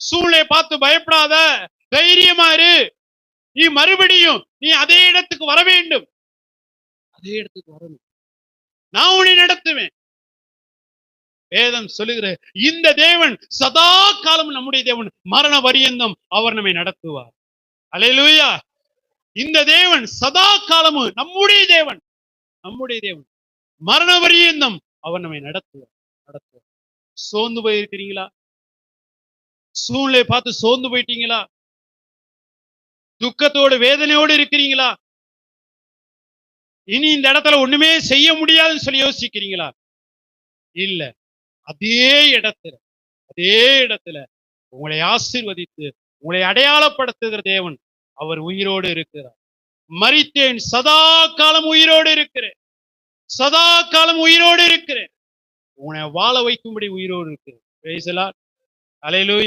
சூழ்நிலை பார்த்து பயப்படாத, தைரியமா இரு. நீ மறுபடியும் நீ அதே இடத்துக்கு வர வேண்டும். அதே இடத்துக்கு வரணும். நான் உன்னை நடத்துவேன். வேதம் சொல்லுகிற இந்த தேவன் சதா காலம் நம்முடைய தேவன், மரண பரியந்தம் அவர் நம்மை நடத்துவார். அல்லேலூயா. இந்த தேவன் சதா காலமும் நம்முடைய தேவன், நம்முடைய தேவன் மரண பரியந்தம் அவர் நம்மை நடத்துவார். சோர்ந்து போயிருக்கிறீங்களா? சூழ்நிலை பார்த்து சோர்ந்து போயிட்டீங்களா? துக்கத்தோடு வேதனையோடு இருக்கிறீங்களா? இனி இந்த இடத்துல ஒண்ணுமே செய்ய முடியாதுன்னு சொல்லி யோசிக்கிறீங்களா? இல்ல, அதே இடத்துல உங்களை ஆசீர்வதித்து உங்களை அடையாளப்படுத்துகிற தேவன் அவர் உயிரோடு இருக்கிறார். மரித்தேன், சதா காலம் உயிரோடு இருக்கிறேன், சதா காலம் உயிரோடு இருக்கிறேன், உன்னை வாழ வைக்கும்படி உயிரோடு இருக்கிறேன். Praise the Lord. அல்லேலூயா.